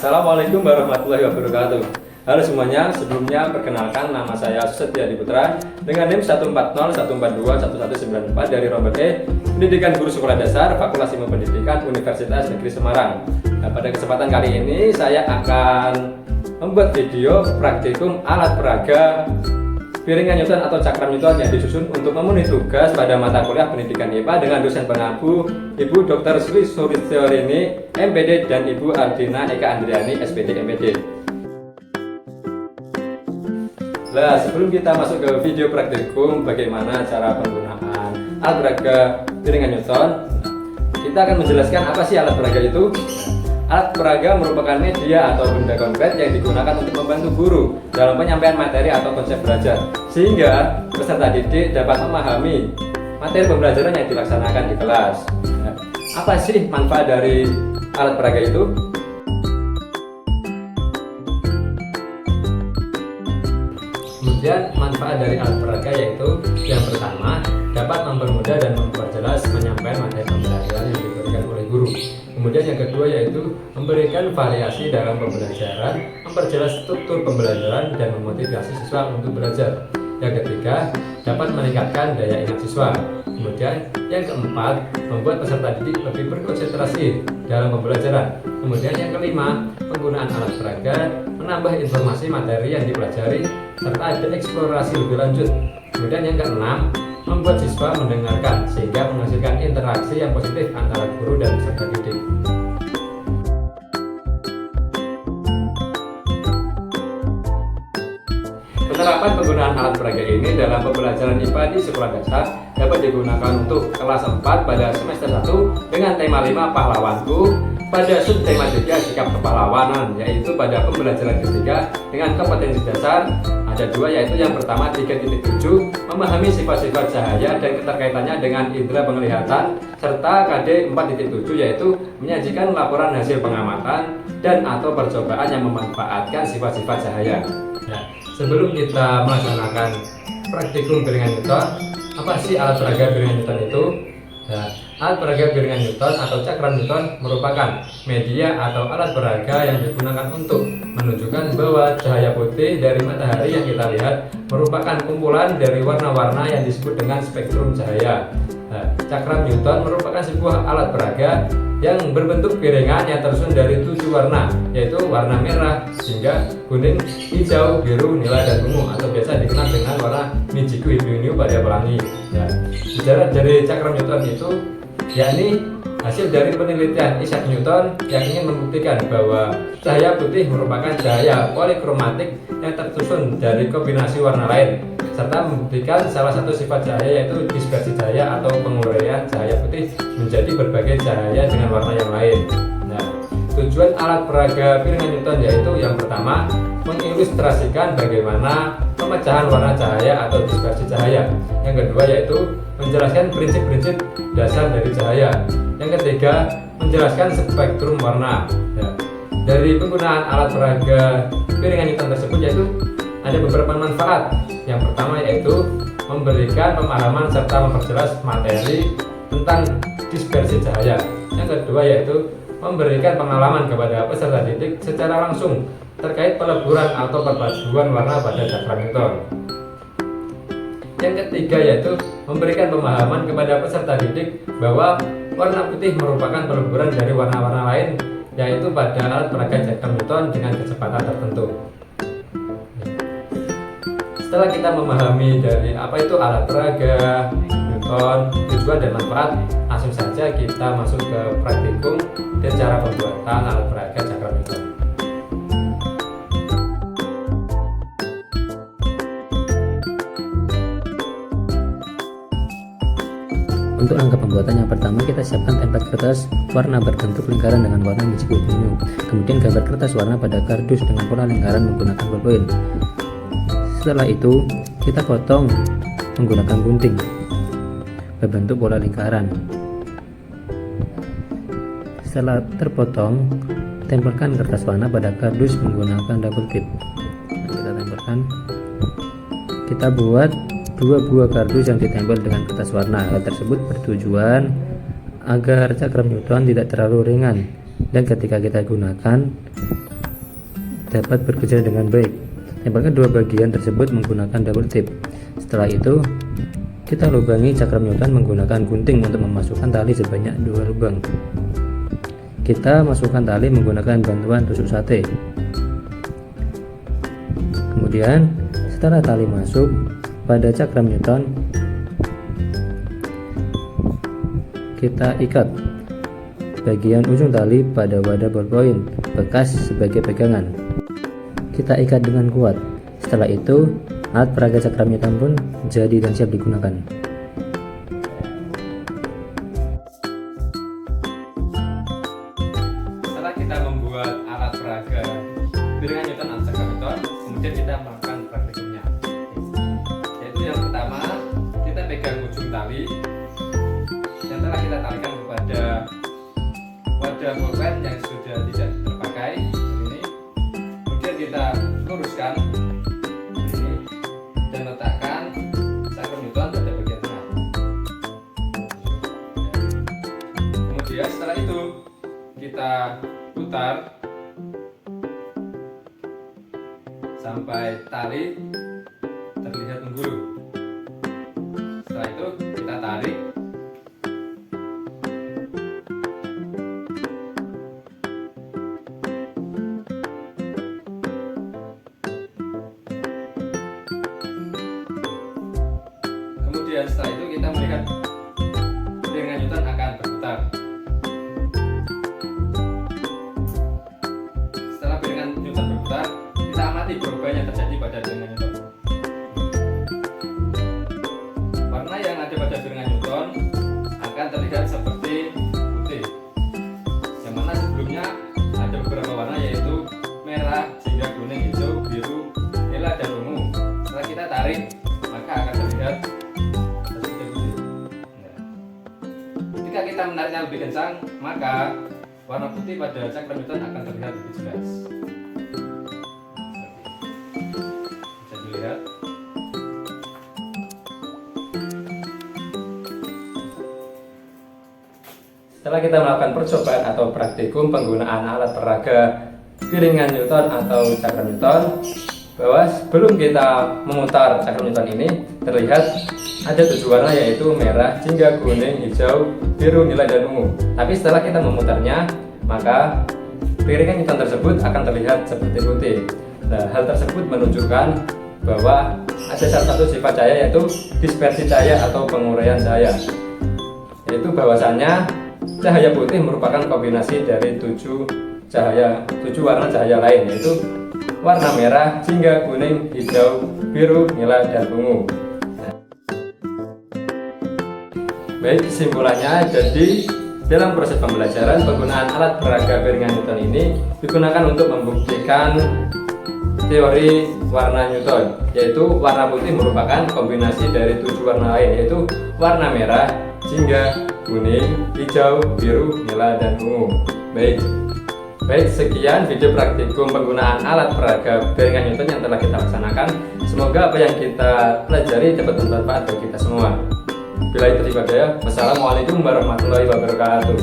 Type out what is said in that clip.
Assalamualaikum warahmatullahi wabarakatuh. Halo semuanya, sebelumnya perkenalkan nama saya Setia Diputra dengan NIM 14014211194 dari Robert E, Pendidikan Guru Sekolah Dasar, Fakultas Ilmu Pendidikan Universitas Negeri Semarang. Nah, pada kesempatan kali ini saya akan membuat video praktikum alat peraga piringan Newton atau cakram Newton yang disusun untuk memenuhi tugas pada mata kuliah pendidikan IPA dengan dosen pengampu Ibu Dr. Sri Surityorini MPD dan Ibu Ardina Eka Andriani SPD MPD. Nah, sebelum kita masuk ke video praktikum bagaimana cara penggunaan alat peraga piringan Newton, kita akan menjelaskan apa sih alat peraga itu. Alat peraga merupakan media atau benda konkret yang digunakan untuk membantu guru dalam penyampaian materi atau konsep belajar, sehingga peserta didik dapat memahami materi pembelajaran yang dilaksanakan di kelas. Nah, apa sih manfaat dari alat peraga itu? Kemudian manfaat dari alat peraga yaitu yang pertama, dapat mempermudah dan memperjelas penyampaian materi pembelajaran yang diberikan oleh guru. Kemudian yang kedua yaitu memberikan variasi dalam pembelajaran, memperjelas struktur pembelajaran dan memotivasi siswa untuk belajar. Yang ketiga, dapat meningkatkan daya ingat siswa. Kemudian yang keempat, membuat peserta didik lebih berkonsentrasi dalam pembelajaran. Kemudian yang kelima, penggunaan alat peraga menambah informasi materi yang dipelajari serta ada eksplorasi lebih lanjut. Kemudian yang keenam, membuat siswa mendengarkan sehingga menghasilkan interaksi yang positif antara guru dan peserta didik. Penerapan penggunaan alat peraga ini dalam pembelajaran IPA di sekolah dasar dapat digunakan untuk kelas 4 pada semester 1 dengan tema 5 pahlawanku, pada subtema 3 sikap kepahlawanan, yaitu pada pembelajaran ketiga dengan kompetensi dasar ada dua, yaitu yang pertama 3.7 memahami sifat-sifat cahaya dan keterkaitannya dengan indera penglihatan, serta KD 4.7 yaitu menyajikan laporan hasil pengamatan dan atau percobaan yang memanfaatkan sifat-sifat cahaya. Nah, sebelum kita melaksanakan praktikum piringan Newton, apa sih alat peraga piringan Newton itu? Nah, alat peraga piringan Newton atau cakram Newton merupakan media atau alat peraga yang digunakan untuk menunjukkan bahwa cahaya putih dari matahari yang kita lihat merupakan kumpulan dari warna-warna yang disebut dengan spektrum cahaya. Nah, cakram Newton merupakan sebuah alat peraga yang berbentuk piringan yang tersusun dari 7 warna, yaitu warna merah hingga kuning, hijau, biru, nila, dan ungu, atau biasa dikenal dengan warna Mijiku Hibiniu pada pelangi. Nah, sejarah dari cakram Newton itu yakni hasil dari penelitian Isaac Newton yang ingin membuktikan bahwa cahaya putih merupakan cahaya polikromatik yang tersusun dari kombinasi warna lain, serta membuktikan salah satu sifat cahaya yaitu dispersi cahaya atau penguraian cahaya putih menjadi berbagai cahaya dengan warna yang lain. Nah, tujuan alat peraga piringan Newton yaitu yang pertama, mengilustrasikan bagaimana pemecahan warna cahaya atau dispersi cahaya. Yang kedua yaitu menjelaskan prinsip-prinsip dasar dari cahaya. Yang ketiga, menjelaskan spektrum warna. Ya. Dari penggunaan alat peraga piringan Newton tersebut yaitu ada beberapa manfaat. Yang pertama yaitu memberikan pemahaman serta memperjelas materi tentang dispersi cahaya. Yang kedua yaitu memberikan pengalaman kepada peserta didik secara langsung terkait peleburan atau perpaduan warna pada cakram Newton. Yang ketiga yaitu memberikan pemahaman kepada peserta didik bahwa warna putih merupakan peleburan dari warna-warna lain, yaitu pada alat peraga cakram Newton dengan kecepatan tertentu. Setelah kita memahami dari apa itu alat peraga Newton, tujuan dan manfaat, langsung saja kita masuk ke praktikum dan cara pembuatan alat peraga cakram Newton. Untuk langkah pembuatan yang pertama, kita siapkan template kertas warna berbentuk lingkaran dengan warna Mijiku Hibiniu. Kemudian gambar kertas warna pada kardus dengan pola lingkaran menggunakan ballpoint. Setelah itu, kita potong menggunakan gunting berbentuk pola lingkaran. Setelah terpotong, tempelkan kertas warna pada kardus menggunakan double tip. Kita tempelkan. Kita buat 2 buah kardus yang ditempel dengan kertas warna. Hal tersebut bertujuan agar cakram Newton tidak terlalu ringan dan ketika kita gunakan dapat bekerja dengan baik. Tempelkan dua bagian tersebut menggunakan double tip. Setelah itu, kita lubangi cakram Newton menggunakan gunting untuk memasukkan tali sebanyak 2 lubang. Kita masukkan tali menggunakan bantuan tusuk sate. Kemudian, setelah tali masuk pada cakram Newton, kita ikat bagian ujung tali pada wadah ballpoint bekas sebagai pegangan. Kita ikat dengan kuat. Setelah itu, alat peraga cakram Newton pun jadi dan siap digunakan. Setelah kita membuat alat peraga piringan Newton atau cakram Newton, kemudian kita melakukan praktikumnya. Yaitu yang pertama, kita pegang ujung tali yang telah kita talikan kepada wadah pulpen yang sudah tidak terpakai ini. Kemudian kita luruskan ini dan letakkan cakram Newton pada bagian tengah. Kemudian setelah itu kita putar sampai tali terlihat menggulung. Setelah itu kita tarik. Kemudian setelah itu kita melihat piringan Newton akan berputar. Setelah piringan Newton berputar, kita amati perubahan yang terjadi pada piringan Newton. Warna yang ada pada piringan Newton akan terlihat seperti putih, yang mana sebelumnya ada beberapa warna yaitu merah, jingga, kuning, hijau, biru, nila, dan ungu. Setelah kita tarik, maka akan terlihat jika kita menariknya lebih kencang, maka warna putih pada cakram Newton akan terlihat lebih jelas. Bisa dilihat. Setelah kita melakukan percobaan atau praktikum penggunaan alat peraga piringan Newton atau cakram Newton, bahwa sebelum kita memutar cakram Newton ini terlihat ada 7 warna yaitu merah, jingga, kuning, hijau, biru, nila, dan ungu. Tapi setelah kita memutarnya, maka piringan Newton tersebut akan terlihat seperti putih. Nah, hal tersebut menunjukkan bahwa ada salah satu sifat cahaya yaitu dispersi cahaya atau penguraian cahaya. Yaitu bahwasannya cahaya putih merupakan kombinasi dari 7 warna cahaya lain, yaitu warna merah, jingga, kuning, hijau, biru, nila, dan ungu. Baik, kesimpulannya, jadi dalam proses pembelajaran penggunaan alat peraga piringan Newton ini digunakan untuk membuktikan teori warna Newton, yaitu warna putih merupakan kombinasi dari 7 warna lain, yaitu warna merah, jingga, kuning, hijau, biru, nila, dan ungu. Baik, sekian video praktikum penggunaan alat peraga piringan Newton yang telah kita laksanakan. Semoga apa yang kita pelajari dapat bermanfaat bagi kita semua. Bila itu ibadah, wassalamualaikum warahmatullahi wabarakatuh.